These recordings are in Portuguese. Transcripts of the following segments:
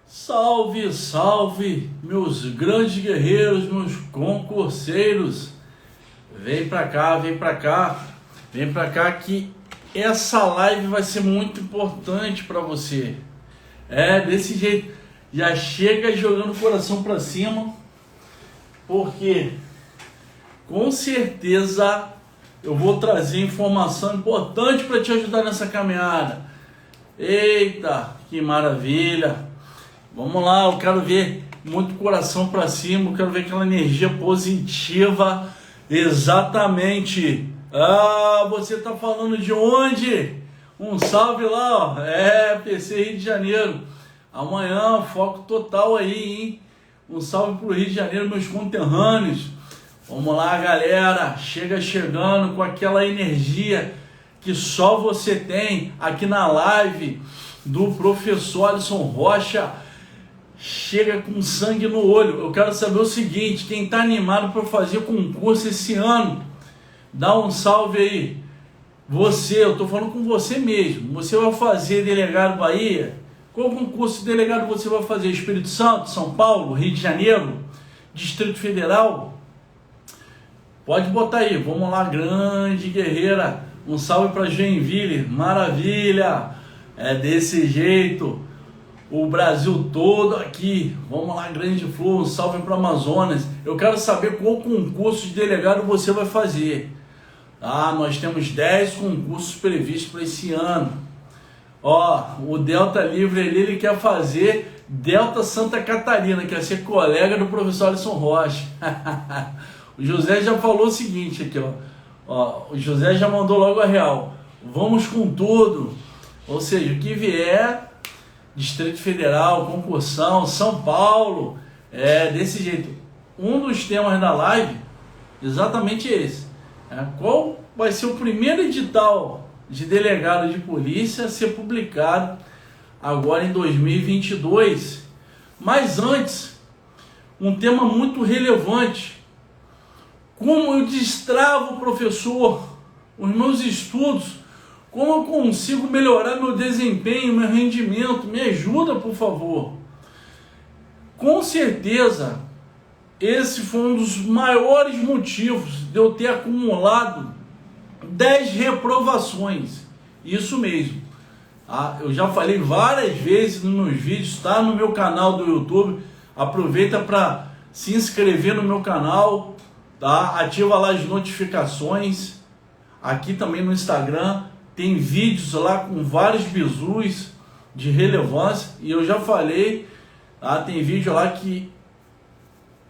Salve, salve, meus grandes guerreiros, meus concurseiros. Vem pra cá, vem pra cá, vem pra cá que essa live vai ser muito importante para você. Desse jeito, já chega jogando o coração para cima, porque com certeza eu vou trazer informação importante para te ajudar nessa caminhada. Eita, que maravilha! Vamos lá, eu quero ver muito coração para cima, eu quero ver aquela energia positiva. Exatamente. Você tá falando de onde? Um salve lá, ó. PC Rio de Janeiro. Amanhã, foco total aí, hein? Um salve pro Rio de Janeiro, meus conterrâneos. Vamos lá, galera. Chegando com aquela energia que só você tem aqui na live do professor Alisson Rocha. Chega com sangue no olho. Eu quero saber o seguinte: quem está animado para fazer concurso esse ano, dá um salve aí. Você, eu estou falando com você mesmo. Você vai fazer delegado Bahia? Qual concurso de delegado você vai fazer? Espírito Santo, São Paulo, Rio de Janeiro, Distrito Federal? Pode botar aí. Vamos lá, grande guerreira. Um salve para Joinville. Maravilha. É desse jeito. O Brasil todo aqui. Vamos lá, grande flor. Um salve para Amazonas. Eu quero saber qual concurso de delegado você vai fazer. Nós temos 10 concursos previstos para esse ano. O Delta Livre ele quer fazer Delta Santa Catarina, quer ser colega do professor Alisson Rocha. O José já falou o seguinte aqui, o José já mandou logo a real. Vamos com tudo. Ou seja, o que vier, Distrito Federal, concursão, São Paulo, desse jeito. Um dos temas da live, exatamente esse. Qual vai ser o primeiro edital de delegado de polícia a ser publicado agora em 2022? Mas antes, um tema muito relevante. Como eu destravo, professor, os meus estudos? Como eu consigo melhorar meu desempenho, meu rendimento? Me ajuda, por favor. Com certeza, esse foi um dos maiores motivos de eu ter acumulado 10 reprovações. Isso mesmo. Eu já falei várias vezes nos meus vídeos, está no meu canal do YouTube. Aproveita para se inscrever no meu canal, tá? Ativa lá as notificações. Aqui também no Instagram tem vídeos lá com vários bizus de relevância. E eu já falei, tem vídeo lá que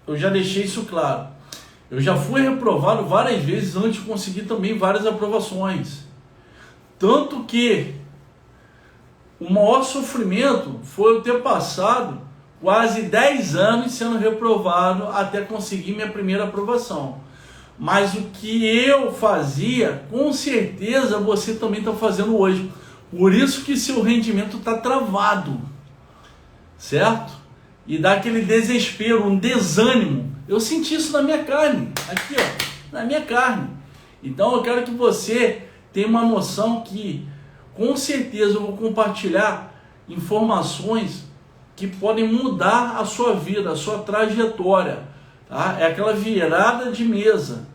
eu já deixei isso claro. Eu já fui reprovado várias vezes antes de conseguir também várias aprovações. Tanto que o maior sofrimento foi eu ter passado quase 10 anos sendo reprovado até conseguir minha primeira aprovação. Mas o que eu fazia, com certeza você também está fazendo hoje. Por isso que seu rendimento está travado, certo? E dá aquele desespero, um desânimo. Eu senti isso na minha carne, aqui na minha carne. Então eu quero que você tenha uma noção que, com certeza, eu vou compartilhar informações que podem mudar a sua vida, a sua trajetória. É aquela virada de mesa.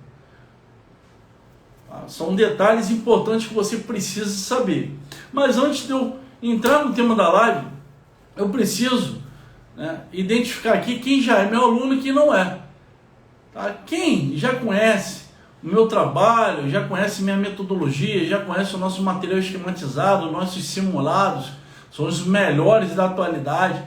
São detalhes importantes que você precisa saber. Mas antes de eu entrar no tema da live, eu preciso identificar aqui quem já é meu aluno e quem não é. Quem já conhece o meu trabalho, já conhece minha metodologia, já conhece o nosso material esquematizado, nossos simulados, são os melhores da atualidade.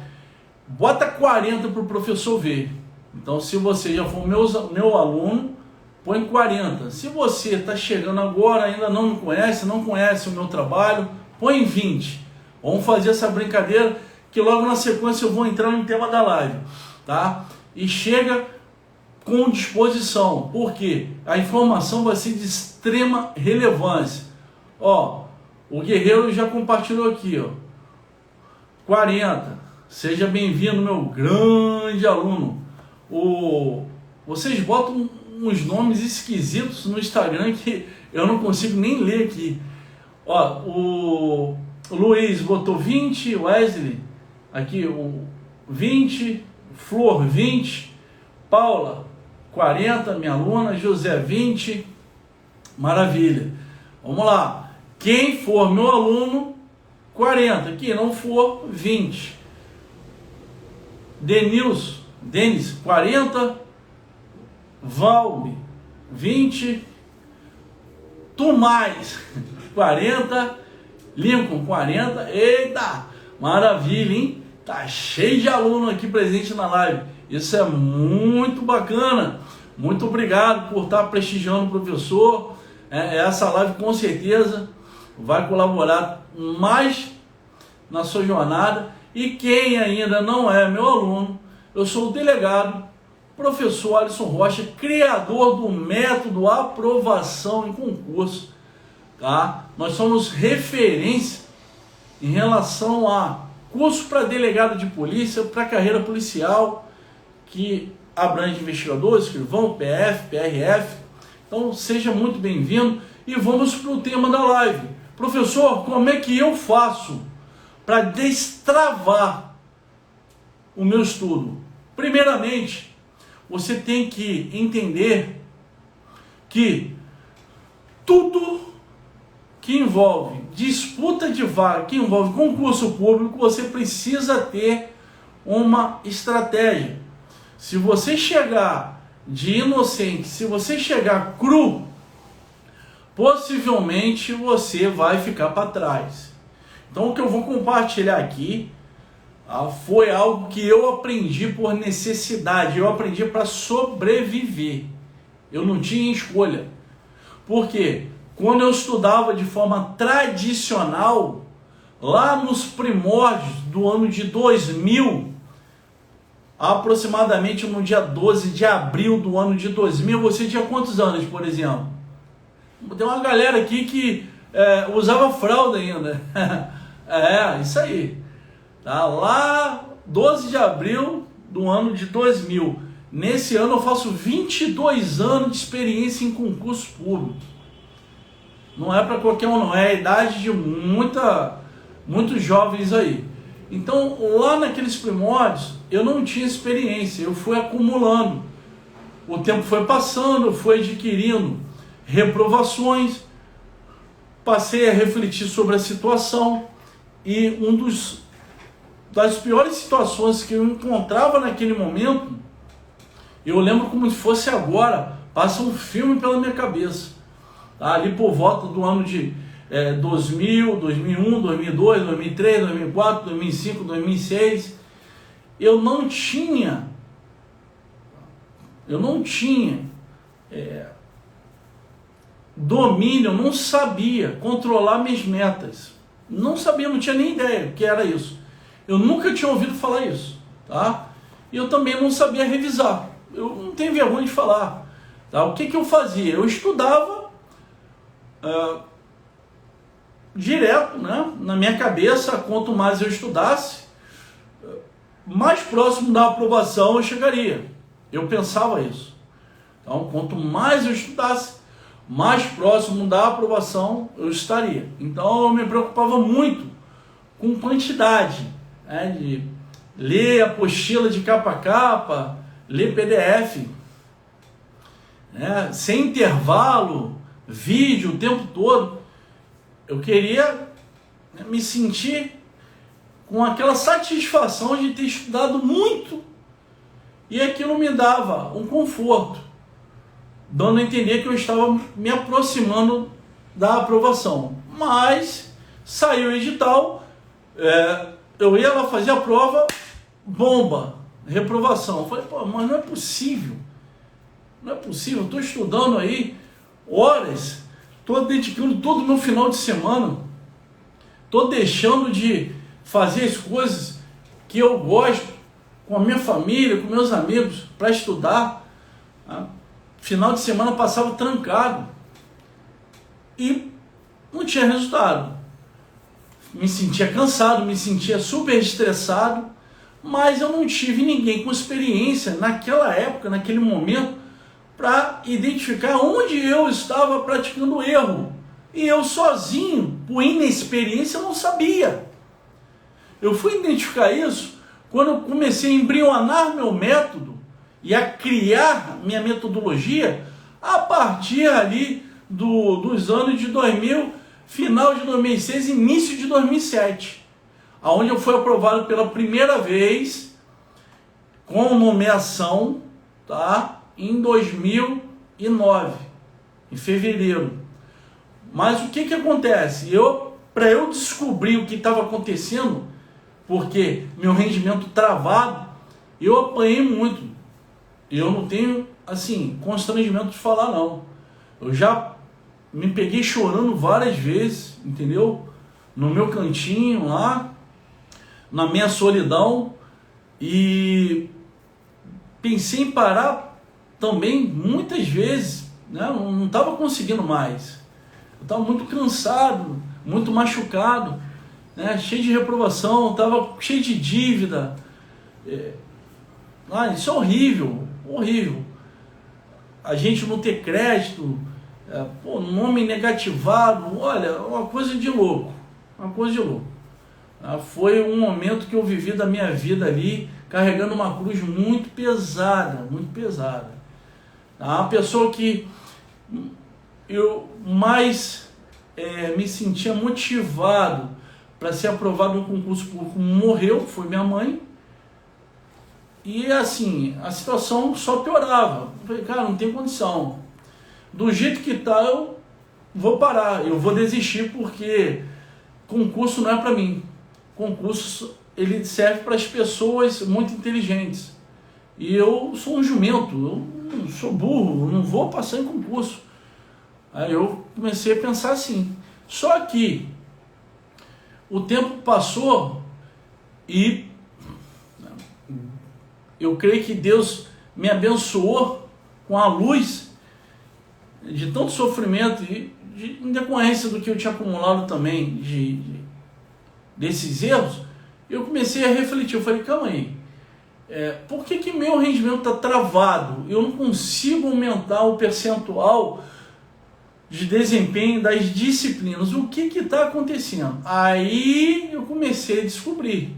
Bota 40 para o professor ver. Então, se você já for meu aluno, põe 40. Se você está chegando agora, ainda não me conhece, não conhece o meu trabalho, põe 20. Vamos fazer essa brincadeira que logo na sequência eu vou entrar no tema da live, tá? E chega com disposição, porque a informação vai ser de extrema relevância. O guerreiro já compartilhou aqui, 40. Seja bem-vindo, meu grande aluno. Vocês botam uns nomes esquisitos no Instagram que eu não consigo nem ler aqui. O Luiz botou 20, Wesley, aqui 20, Flor 20, Paula 40, minha aluna, José 20, maravilha. Vamos lá, quem for meu aluno, 40, quem não for, 20. Denis, 40, Valme, 20, Tomás, 40, Lincoln, 40, eita, maravilha, hein? Tá cheio de aluno aqui presente na live, isso é muito bacana, muito obrigado por estar prestigiando o professor, essa live com certeza vai colaborar mais na sua jornada. E quem ainda não é meu aluno, eu sou o delegado, professor Alisson Rocha, criador do método aprovação em concurso, tá? Nós somos referência em relação a curso para delegado de polícia, para carreira policial, que abrange investigador, escrivão, PF, PRF. Então seja muito bem-vindo e vamos para o tema da live. Professor, como é que eu faço para destravar o meu estudo? Primeiramente, você tem que entender que tudo que envolve disputa de vaga, que envolve concurso público, você precisa ter uma estratégia. Se você chegar de inocente, se você chegar cru, possivelmente você vai ficar para trás. Então o que eu vou compartilhar aqui foi algo que eu aprendi por necessidade, eu aprendi para sobreviver. Eu não tinha escolha. Por quê? Quando eu estudava de forma tradicional, lá nos primórdios do ano de 2000, aproximadamente no dia 12 de abril do ano de 2000, você tinha quantos anos, por exemplo? Tem uma galera aqui que usava fralda ainda. Isso aí. Tá? Lá, 12 de abril do ano de 2000. Nesse ano eu faço 22 anos de experiência em concurso público. Não é para qualquer um, não. É a idade de muitos jovens aí. Então, lá naqueles primórdios, eu não tinha experiência. Eu fui acumulando. O tempo foi passando, eu fui adquirindo reprovações. Passei a refletir sobre a situação. E das piores situações que eu encontrava naquele momento, eu lembro como se fosse agora, passa um filme pela minha cabeça. Tá? Ali por volta do ano de 2000, 2001, 2002, 2003, 2004, 2005, 2006, eu não tinha domínio, eu não sabia controlar minhas metas. Não sabia, não tinha nem ideia do que era isso. Eu nunca tinha ouvido falar isso, tá? E eu também não sabia revisar. Eu não tenho vergonha de falar. Tá? O que eu fazia? Eu estudava direto, né? Na minha cabeça, quanto mais eu estudasse, mais próximo da aprovação eu chegaria. Eu pensava isso. Então, quanto mais eu estudasse, mais próximo da aprovação eu estaria. Então, eu me preocupava muito com quantidade, né? De ler apostila de capa a capa, ler PDF, né? Sem intervalo, vídeo o tempo todo. Eu queria, né, me sentir com aquela satisfação de ter estudado muito, e aquilo me dava um conforto, dando a entender que eu estava me aproximando da aprovação. Mas saiu o edital, eu ia lá fazer a prova, bomba, reprovação. Eu falei, pô, mas não é possível. Não é possível, eu estou estudando aí horas, estou dedicando todo o meu final de semana, estou deixando de fazer as coisas que eu gosto com a minha família, com meus amigos, para estudar. Final de semana passava trancado e não tinha resultado. Me sentia cansado, me sentia super estressado, mas eu não tive ninguém com experiência naquela época, naquele momento, para identificar onde eu estava praticando erro. E eu sozinho, por inexperiência, não sabia. Eu fui identificar isso quando eu comecei a embrionar meu método e a criar minha metodologia a partir ali dos anos de 2000, final de 2006, início de 2007, aonde eu fui aprovado pela primeira vez com nomeação, tá? Em 2009, em fevereiro. Mas o que acontece? Para eu descobrir o que estava acontecendo, porque meu rendimento travado, eu apanhei muito. Eu não tenho, assim, constrangimento de falar, não. Eu já me peguei chorando várias vezes, entendeu? No meu cantinho lá, na minha solidão, e pensei em parar também muitas vezes, né? Não estava conseguindo mais. Eu estava muito cansado, muito machucado, né? Cheio de reprovação, estava cheio de dívida. Isso é horrível, horrível. A gente não ter crédito, nome negativado, olha, uma coisa de louco, uma coisa de louco. Foi um momento que eu vivi da minha vida ali, carregando uma cruz muito pesada, muito pesada. A pessoa que eu mais me sentia motivado para ser aprovado no concurso público morreu, foi minha mãe. E assim, a situação só piorava. Eu falei, cara, não tem condição. Do jeito que tá, eu vou parar, eu vou desistir, porque concurso não é para mim. Concurso, ele serve para as pessoas muito inteligentes. E eu sou um jumento, eu não sou burro, eu não vou passar em concurso. Aí eu comecei a pensar assim. Só que o tempo passou e eu creio que Deus me abençoou com a luz de tanto sofrimento e em decorrência do que eu tinha acumulado também desses erros. Eu comecei a refletir, eu falei, calma aí, por que meu rendimento está travado? Eu não consigo aumentar o percentual de desempenho das disciplinas. O que está acontecendo? Aí eu comecei a descobrir.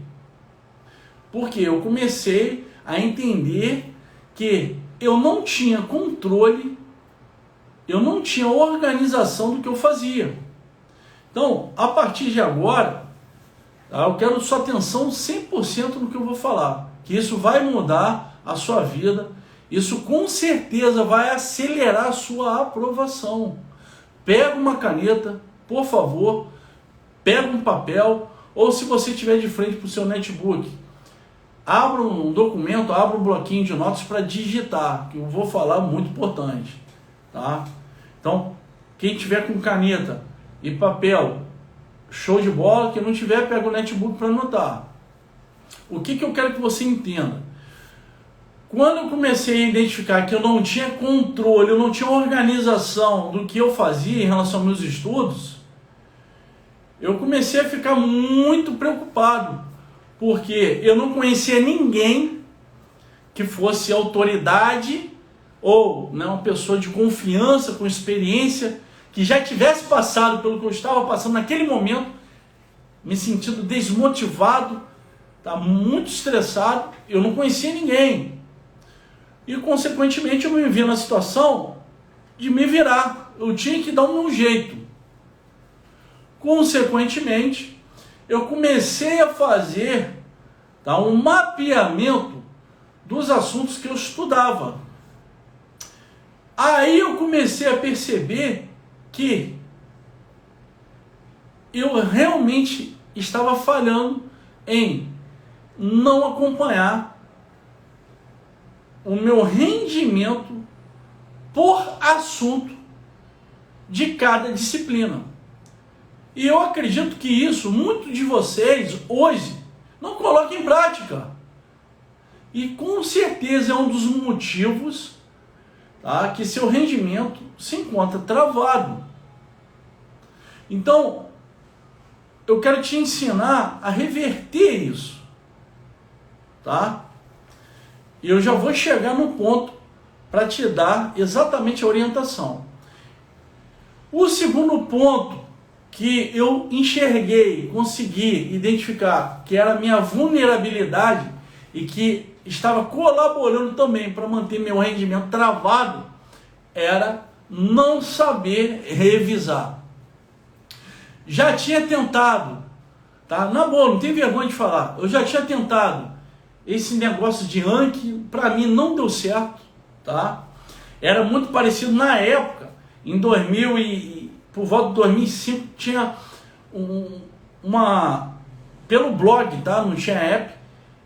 Porque eu comecei a entender que eu não tinha controle, eu não tinha organização do que eu fazia. Então, a partir de agora, eu quero sua atenção 100% no que eu vou falar, que isso vai mudar a sua vida, isso com certeza vai acelerar a sua aprovação. Pega uma caneta, por favor, pega um papel, ou se você estiver de frente para o seu netbook, abra um documento, abra um bloquinho de notas para digitar, que eu vou falar muito importante, tá? Então, quem tiver com caneta e papel, show de bola. Quem não tiver, pega o netbook para anotar. O que eu quero que você entenda? Quando eu comecei a identificar que eu não tinha controle, eu não tinha organização do que eu fazia em relação aos meus estudos, eu comecei a ficar muito preocupado, porque eu não conhecia ninguém que fosse autoridade ou uma pessoa de confiança, com experiência, que já tivesse passado pelo que eu estava passando naquele momento, me sentindo desmotivado, muito estressado. Eu não conhecia ninguém. E, consequentemente, eu me vi na situação de me virar. Eu tinha que dar o meu jeito. Consequentemente, eu comecei a fazer um mapeamento dos assuntos que eu estudava. Aí eu comecei a perceber que eu realmente estava falhando em não acompanhar o meu rendimento por assunto de cada disciplina. E eu acredito que isso, muitos de vocês hoje não colocam em prática. E com certeza é um dos motivos que seu rendimento se encontra travado. Então, eu quero te ensinar a reverter isso, tá? E eu já vou chegar no ponto para te dar exatamente a orientação. O segundo ponto que eu enxerguei, consegui identificar que era a minha vulnerabilidade, e que estava colaborando também para manter meu rendimento travado, era não saber revisar. Já tinha tentado, tá? Na boa, não tem vergonha de falar, eu já tinha tentado esse negócio de Anki, para mim não deu certo, tá? Era muito parecido na época, em 2000 e por volta de 2005, tinha pelo blog, tá? Não tinha app,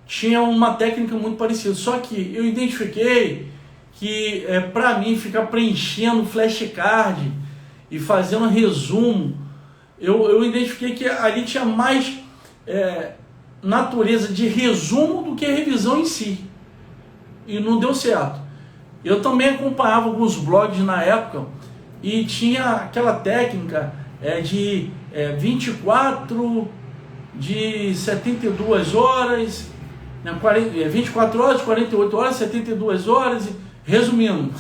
tinha uma técnica muito parecida, só que eu identifiquei que para mim ficar preenchendo flashcard e fazendo resumo, eu identifiquei que ali tinha mais natureza de resumo do que revisão em si, e não deu certo. Eu também acompanhava alguns blogs na época e tinha aquela técnica de 24 de 72 horas, 24 horas, 48 horas, 72 horas, resumindo.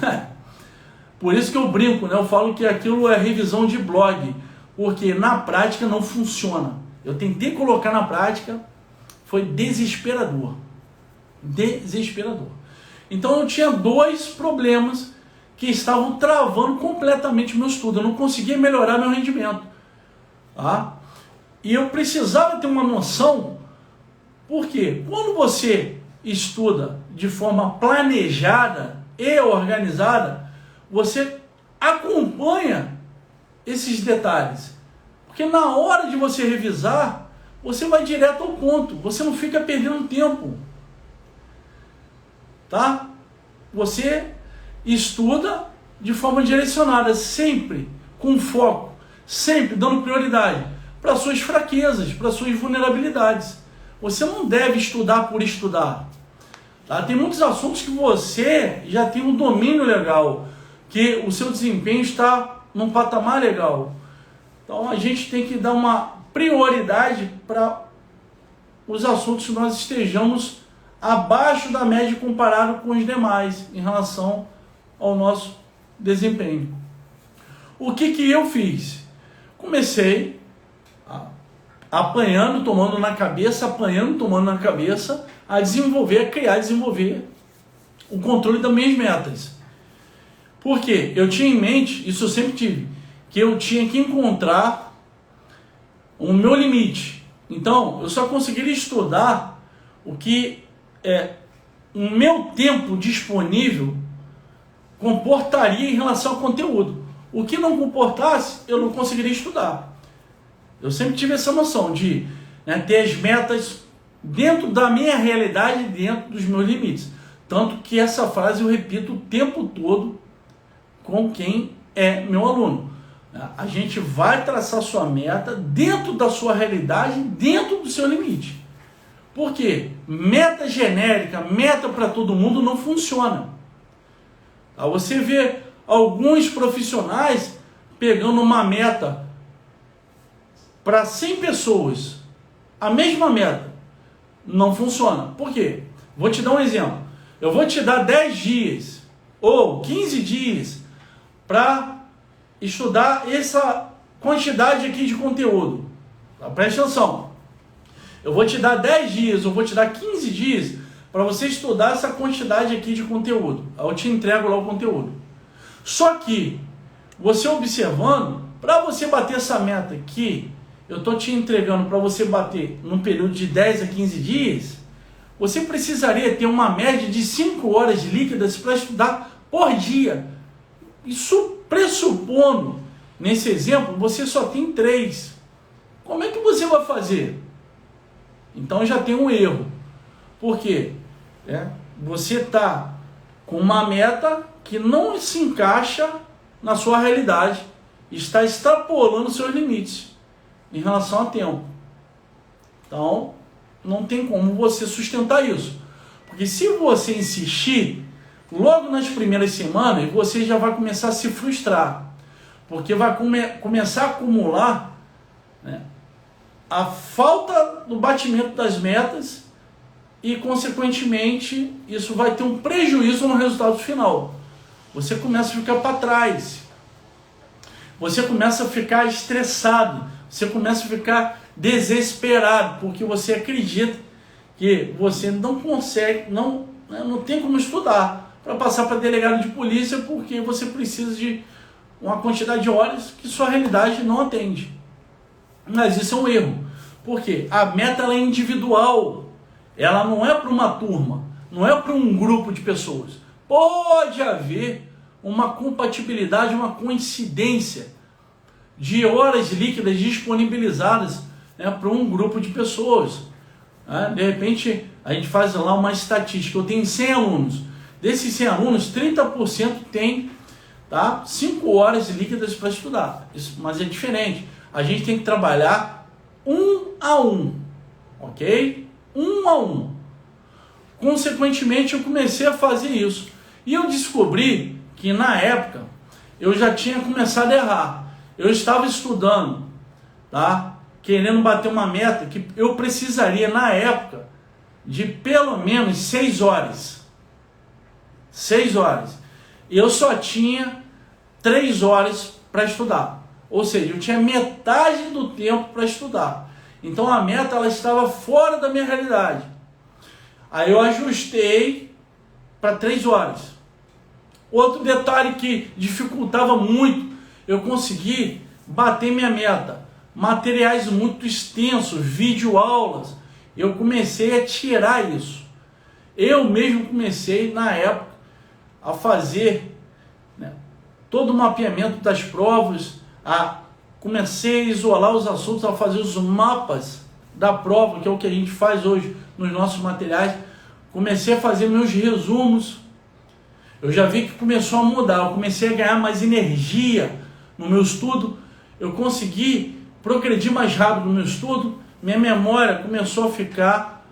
Por isso que eu brinco, né? Eu falo que aquilo é revisão de blog, porque na prática não funciona. Eu tentei colocar na prática, foi desesperador. Desesperador. Então eu tinha dois problemas que estavam travando completamente o meu estudo. Eu não conseguia melhorar meu rendimento. Tá? E eu precisava ter uma noção, porque quando você estuda de forma planejada e organizada, você acompanha esses detalhes. Porque na hora de você revisar, você vai direto ao ponto, você não fica perdendo tempo. Tá? Você estuda de forma direcionada, sempre com foco, sempre dando prioridade para suas fraquezas, para suas vulnerabilidades. Você não deve estudar por estudar. Tá? Tem muitos assuntos que você já tem um domínio legal, que o seu desempenho está num patamar legal. Então a gente tem que dar uma prioridade para os assuntos que nós estejamos abaixo da média comparado com os demais em relação ao nosso desempenho. O que eu fiz? Comecei apanhando, tomando na cabeça, a desenvolver, a criar, desenvolver o controle das minhas metas. Por quê? Eu tinha em mente, isso eu sempre tive, que eu tinha que encontrar o meu limite. Então, eu só conseguiria estudar o que o meu tempo disponível comportaria em relação ao conteúdo. O que não comportasse, eu não conseguiria estudar. Eu sempre tive essa noção de ter as metas dentro da minha realidade, dentro dos meus limites. Tanto que essa frase eu repito o tempo todo com quem é meu aluno. A gente vai traçar sua meta dentro da sua realidade, dentro do seu limite. Por quê? Meta genérica, meta para todo mundo não funciona. Você vê alguns profissionais pegando uma meta para 100 pessoas, a mesma meta, não funciona. Por quê? Vou te dar um exemplo. Eu vou te dar 10 dias ou 15 dias para estudar essa quantidade aqui de conteúdo. Presta atenção. Eu vou te dar 10 dias, ou vou te dar 15 dias para você estudar essa quantidade aqui de conteúdo. Eu te entrego lá o conteúdo. Só que, você observando, para você bater essa meta que eu estou te entregando para você bater num período de 10 a 15 dias, você precisaria ter uma média de 5 horas líquidas para estudar por dia. Isso pressupondo, nesse exemplo, você só tem 3. Como é que você vai fazer? Então já tem um erro. Por quê? Você está com uma meta que não se encaixa na sua realidade, está extrapolando seus limites em relação a tempo. Então, não tem como você sustentar isso. Porque se você insistir, logo nas primeiras semanas, você já vai começar a se frustrar. Porque vai começar a acumular a falta do batimento das metas e, consequentemente, isso vai ter um prejuízo no resultado final. Você começa a ficar para trás. Você começa a ficar estressado. Você começa a ficar desesperado, porque você acredita que você não consegue, não tem como estudar para passar para delegado de polícia, porque você precisa de uma quantidade de horas que sua realidade não atende. Mas isso é um erro, porque a meta ela é individual, ela não é para uma turma, não é para um grupo de pessoas. Pode haver uma compatibilidade, uma coincidência de horas líquidas disponibilizadas, né, para um grupo de pessoas. De repente, a gente faz lá uma estatística, eu tenho 100 alunos, desses 100 alunos, 30% tem 5 horas líquidas para estudar. Isso, mas é diferente, a gente tem que trabalhar 1 a 1, ok? 1 a 1. Consequentemente, eu comecei a fazer isso. E eu descobri que na época eu já tinha começado a errar. Eu estava estudando, querendo bater uma meta que eu precisaria na época de pelo menos 6 horas. 6 horas. E eu só tinha 3 horas para estudar. Ou seja, eu tinha metade do tempo para estudar. Então a meta ela estava fora da minha realidade. Aí eu ajustei para 3 horas. Outro detalhe que dificultava muito eu consegui bater minha meta. Materiais muito extensos, videoaulas. Eu comecei a tirar isso. Eu mesmo comecei na época a fazer, né, todo o mapeamento das provas, comecei a isolar os assuntos, a fazer os mapas da prova, que é o que a gente faz hoje nos nossos materiais. Comecei a fazer meus resumos. Eu já vi que começou a mudar, eu comecei a ganhar mais energia no meu estudo, eu consegui progredir mais rápido no meu estudo, minha memória começou a ficar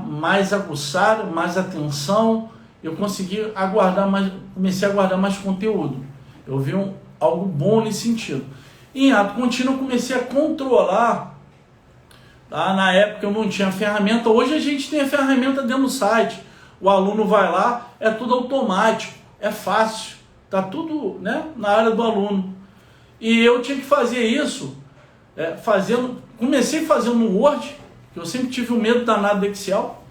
mais aguçada, mais atenção, eu consegui aguardar mais, comecei a guardar mais conteúdo. Eu vi algo bom nesse sentido. Em ato contínuo eu comecei a controlar, na época eu não tinha ferramenta, hoje a gente tem a ferramenta dentro do site, o aluno vai lá, é tudo automático, é fácil, está tudo, né, na área do aluno. E eu tinha que fazer isso, comecei fazendo no Word, que eu sempre tive um medo danado do Excel,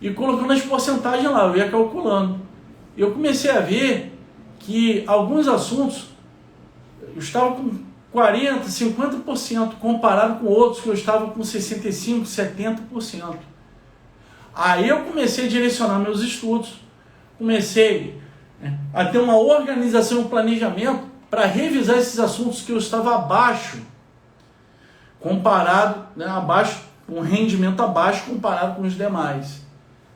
e colocando as porcentagens lá, eu ia calculando. Eu comecei a ver que alguns assuntos eu estava com 40%, 50%, comparado com outros que eu estava com 65%, 70%. Aí eu comecei a direcionar meus estudos, comecei a ter uma organização, um planejamento para revisar esses assuntos que eu estava abaixo, comparado, um rendimento abaixo comparado com os demais,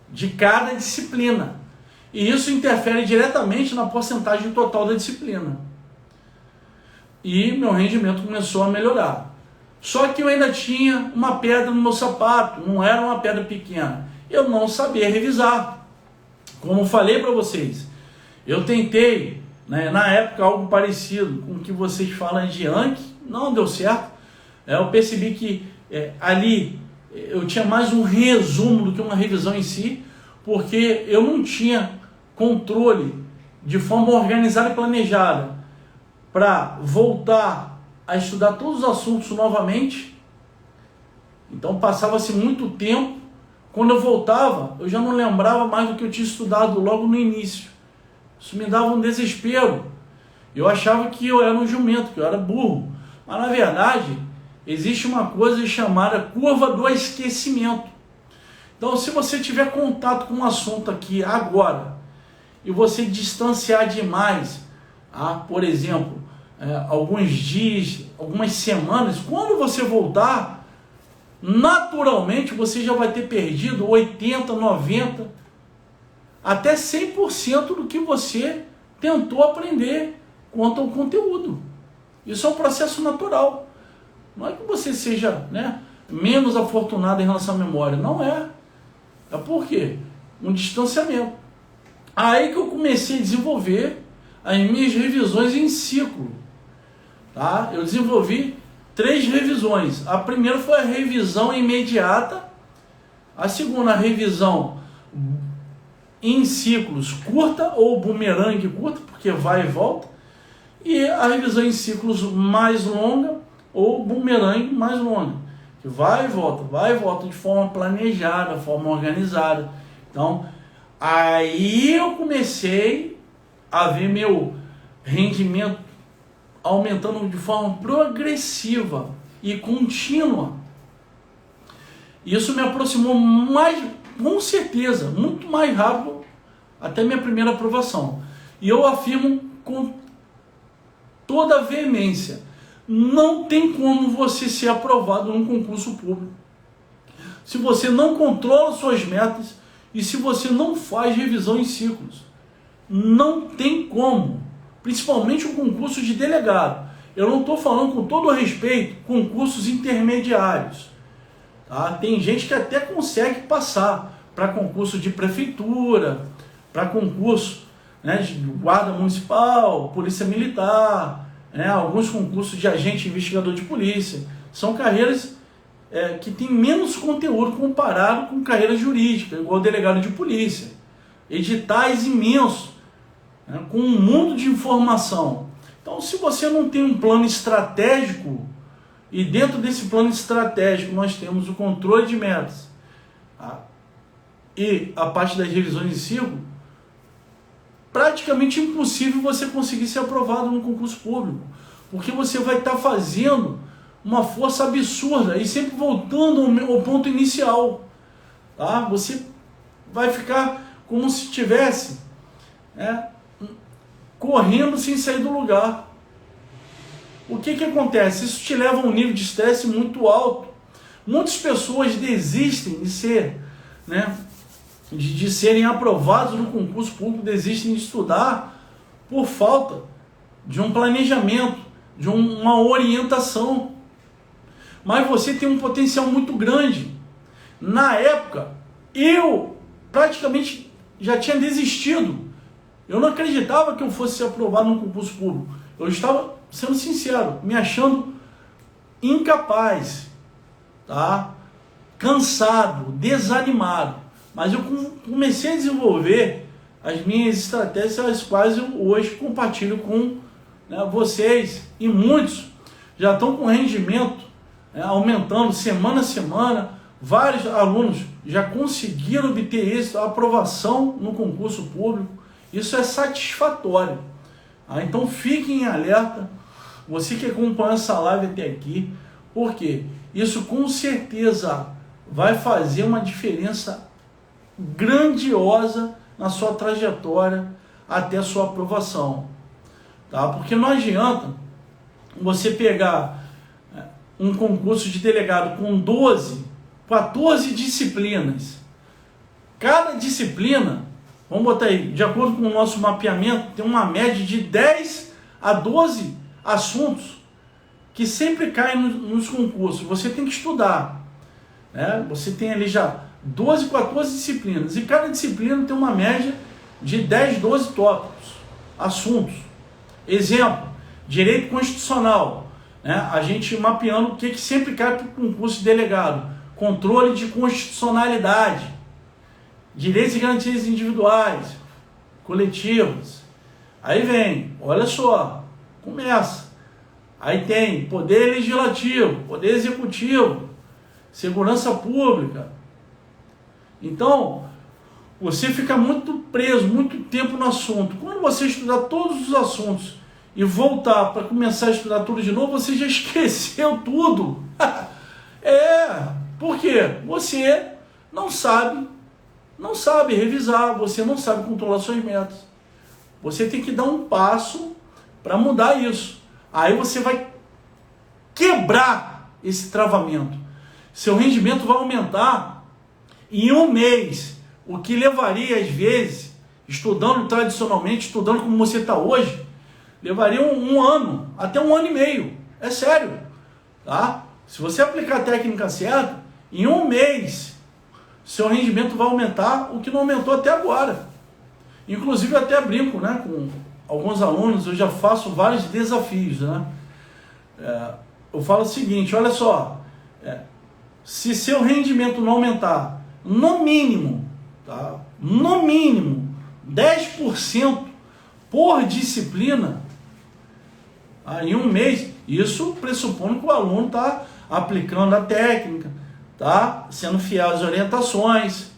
de cada disciplina. E isso interfere diretamente na porcentagem total da disciplina. E meu rendimento começou a melhorar. Só que eu ainda tinha uma pedra no meu sapato, não era uma pedra pequena. Eu não sabia revisar. Como falei para vocês, eu tentei, na época, algo parecido com o que vocês falam de Anki, não deu certo. Eu percebi que ali eu tinha mais um resumo do que uma revisão em si, porque eu não tinha controle de forma organizada e planejada para voltar a estudar todos os assuntos novamente. Então passava-se muito tempo. Quando eu voltava, eu já não lembrava mais do que eu tinha estudado logo no início. Isso me dava um desespero. Eu achava que eu era um jumento, que eu era burro. Mas na verdade, existe uma coisa chamada curva do esquecimento. Então, se você tiver contato com um assunto aqui agora, e você distanciar demais, por exemplo, alguns dias, algumas semanas, quando você voltar, naturalmente você já vai ter perdido 80%, 90%, até 100% do que você tentou aprender quanto ao conteúdo. Isso é um processo natural. Não é que você seja, menos afortunado em relação à memória. Não é. É por quê? Um distanciamento. Aí que eu comecei a desenvolver as minhas revisões em ciclo. Eu desenvolvi 3 revisões. A primeira foi a revisão imediata. A segunda, a revisão em ciclos curta ou bumerangue curta, porque vai e volta. E a revisão em ciclos mais longa ou bumerangue mais longa. que vai e volta de forma planejada, forma organizada. Então, aí eu comecei a ver meu rendimento aumentando de forma progressiva e contínua. Isso me aproximou mais, com certeza, muito mais rápido até minha primeira aprovação. E eu afirmo com toda a veemência, não tem como você ser aprovado num concurso público se você não controla suas metas e se você não faz revisão em ciclos. Não tem como, principalmente um concurso de delegado. Eu não estou falando, com todo o respeito, concursos intermediários. Tá? Tem gente que até consegue passar para concurso de prefeitura, para concurso, né, de guarda municipal, polícia militar, né, alguns concursos de agente investigador de polícia. São carreiras que têm menos conteúdo comparado com carreira jurídica, igual delegado de polícia. Editais imensos, né, com um mundo de informação. Então, se você não tem um plano estratégico, e dentro desse plano estratégico nós temos o controle de metas, tá, e a parte das revisões em ciclo, praticamente impossível você conseguir ser aprovado no concurso público, porque você vai estar fazendo uma força absurda e sempre voltando ao ponto inicial. Tá? Você vai ficar como se estivesse correndo sem sair do lugar. O que acontece? Isso te leva a um nível de estresse muito alto. Muitas pessoas desistem de ser, de serem aprovados no concurso público, desistem de estudar por falta de um planejamento, de uma orientação. Mas você tem um potencial muito grande. Na época, eu praticamente já tinha desistido. Eu não acreditava que eu fosse ser aprovado no concurso público. Eu estava, sendo sincero, me achando incapaz, tá? Cansado, desanimado. Mas eu comecei a desenvolver as minhas estratégias, as quais eu hoje compartilho com vocês. E muitos já estão com rendimento aumentando semana a semana. Vários alunos já conseguiram obter êxito, a aprovação no concurso público. Isso é satisfatório. Então fiquem em alerta, você que acompanha essa live até aqui, porque isso com certeza vai fazer uma diferença grandiosa na sua trajetória até a sua aprovação. Tá? Porque não adianta você pegar um concurso de delegado com 12, 14 disciplinas. Cada disciplina, vamos botar aí, de acordo com o nosso mapeamento, tem uma média de 10 a 12 assuntos que sempre caem nos concursos. Você tem que estudar. Você tem ali já 12, 14 disciplinas. E cada disciplina tem uma média de 10, 12 tópicos, assuntos. Exemplo, direito constitucional. A gente mapeando o que sempre cai para o concurso de delegado. Controle de constitucionalidade. Direitos e garantias individuais, coletivas. Aí vem, olha só, começa. Aí tem poder legislativo, poder executivo, segurança pública. Então, você fica muito preso, muito tempo no assunto. Quando você estudar todos os assuntos e voltar para começar a estudar tudo de novo, você já esqueceu tudo. Por quê? Você não sabe revisar, você não sabe controlar suas metas. Você tem que dar um passo para mudar isso. Aí você vai quebrar esse travamento. Seu rendimento vai aumentar em um mês, o que levaria, às vezes, estudando tradicionalmente, estudando como você está hoje, levaria um ano, até 1 ano e meio. É sério. Tá? Se você aplicar a técnica certa, em um mês, seu rendimento vai aumentar, o que não aumentou até agora. Inclusive, eu até brinco com alguns alunos, eu já faço vários desafios. Eu falo o seguinte, olha só, se seu rendimento não aumentar, no mínimo, tá? No mínimo, 10% por disciplina, em um mês, isso pressupondo que o aluno está aplicando a técnica, tá? Sendo fiel às orientações.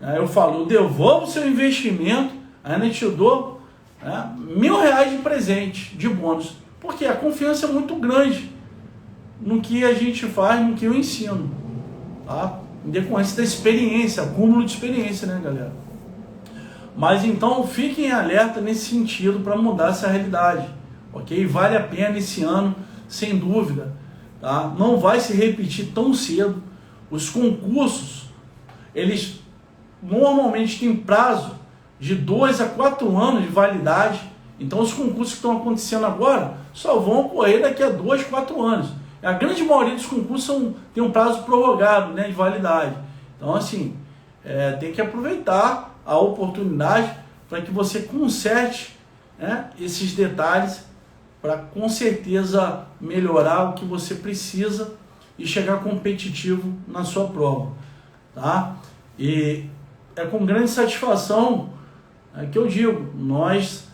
Eu falo, eu devolvo o seu investimento, ainda te dou R$1.000 de presente, de bônus, porque a confiança é muito grande no que a gente faz, no que eu ensino, tá? Em decorrência da experiência, acúmulo de experiência, né, galera? Mas então fiquem alerta nesse sentido para mudar essa realidade, ok? Vale a pena esse ano, sem dúvida, tá? Não vai se repetir tão cedo. Os concursos, eles normalmente têm prazo de 2 a 4 anos de validade. Então os concursos que estão acontecendo agora só vão ocorrer daqui a 2, 4 anos. A grande maioria dos concursos tem um prazo prorrogado, né, de validade. Então assim, tem que aproveitar a oportunidade para que você conserte, né, esses detalhes para com certeza melhorar o que você precisa e chegar competitivo na sua prova, tá? E é com grande satisfação que eu digo, nós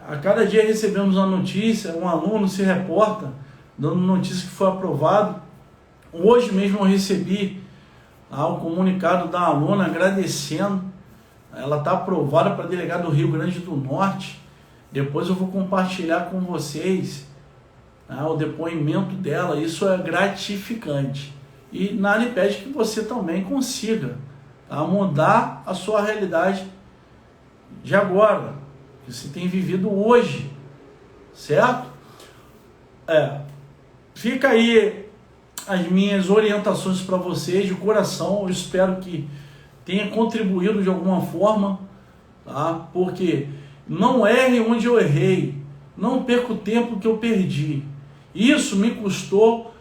a cada dia recebemos uma notícia, um aluno se reporta dando notícia que foi aprovado. Hoje mesmo eu recebi um comunicado da aluna agradecendo, ela está aprovada para delegado do Rio Grande do Norte. Depois eu vou compartilhar com vocês o depoimento dela. Isso é gratificante e nada impede que você também consiga mudar a sua realidade de agora, que você tem vivido hoje, certo? Fica aí as minhas orientações para vocês de coração. Eu espero que tenha contribuído de alguma forma, tá? Porque não erre onde eu errei, não perca o tempo que eu perdi. Isso me custou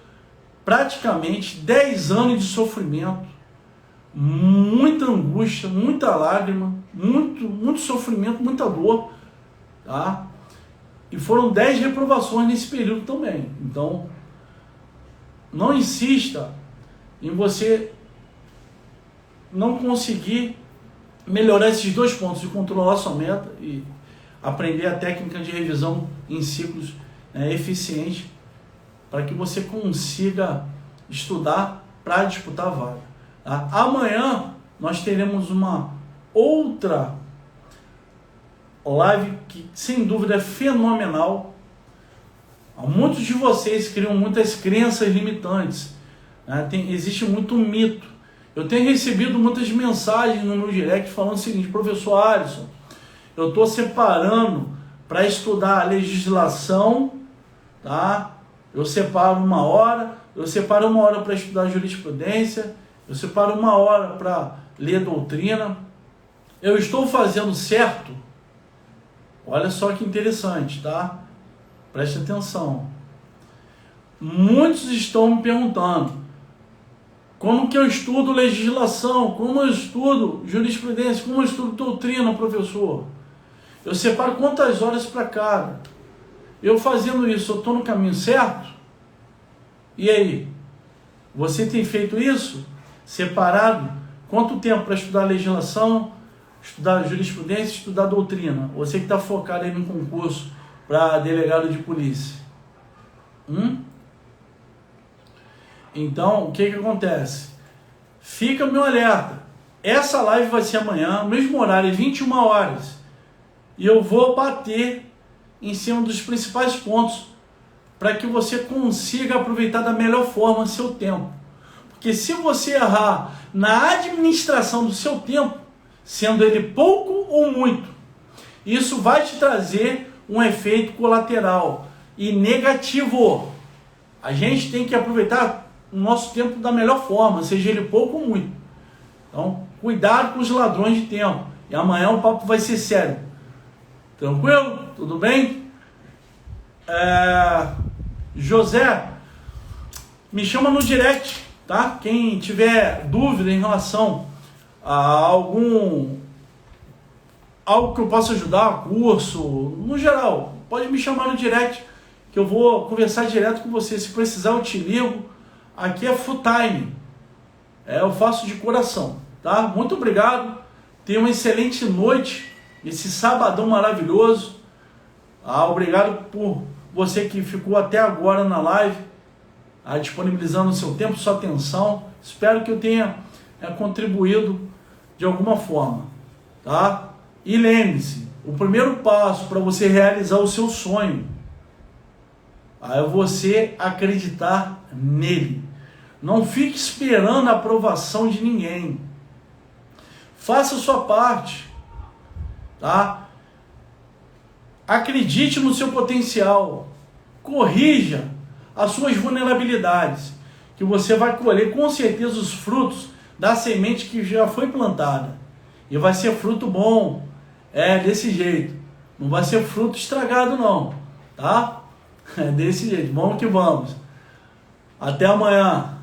praticamente 10 anos de sofrimento, muita angústia, muita lágrima, muito sofrimento, muita dor, tá? E foram 10 reprovações nesse período também. Então, não insista em você não conseguir melhorar esses 2 pontos, de controlar sua meta e aprender a técnica de revisão em ciclos eficiente, para que você consiga estudar para disputar a vaga, tá? Amanhã nós teremos uma outra live que sem dúvida é fenomenal. Muitos de vocês criam muitas crenças limitantes, né? Existe muito mito. Eu tenho recebido muitas mensagens no meu direct falando o seguinte: professor Alisson, eu estou separando para estudar a legislação, tá? Eu separo 1 hora, eu separo 1 hora para estudar jurisprudência, eu separo 1 hora para ler doutrina. Eu estou fazendo certo? Olha só que interessante, tá? Preste atenção. Muitos estão me perguntando: como que eu estudo legislação? Como eu estudo jurisprudência? Como eu estudo doutrina, professor? Eu separo quantas horas para cada? Eu fazendo isso, eu estou no caminho certo? E aí? Você tem feito isso? Separado? Quanto tempo para estudar legislação, estudar jurisprudência, estudar doutrina? Você que está focado aí no concurso para delegado de polícia. Então, o que acontece? Fica o meu alerta. Essa live vai ser amanhã, mesmo horário, 21 horas. E eu vou bater em cima dos principais pontos para que você consiga aproveitar da melhor forma seu tempo. Porque se você errar na administração do seu tempo, sendo ele pouco ou muito, isso vai te trazer um efeito colateral e negativo. A gente tem que aproveitar o nosso tempo da melhor forma, seja ele pouco ou muito. Então, cuidado com os ladrões de tempo. E amanhã o papo vai ser sério. Tranquilo? Tudo bem? José, me chama no direct, tá? Quem tiver dúvida em relação a algo que eu possa ajudar, curso, no geral, pode me chamar no direct, que eu vou conversar direto com você. Se precisar, eu te ligo. Aqui é full time. Eu faço de coração, tá? Muito obrigado. Tenha uma excelente noite, esse sabadão maravilhoso. Obrigado por você que ficou até agora na live. disponibilizando o seu tempo, sua atenção. Espero que eu tenha contribuído de alguma forma, tá? E lembre-se, o primeiro passo para você realizar o seu sonho é você acreditar nele. Não fique esperando a aprovação de ninguém. Faça a sua parte, tá? Acredite no seu potencial. Corrija as suas vulnerabilidades, que você vai colher com certeza os frutos da semente que já foi plantada. E vai ser fruto bom. É desse jeito. Não vai ser fruto estragado não, tá? É desse jeito. Vamos que vamos. Até amanhã.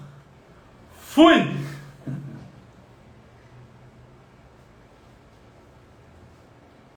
Fui!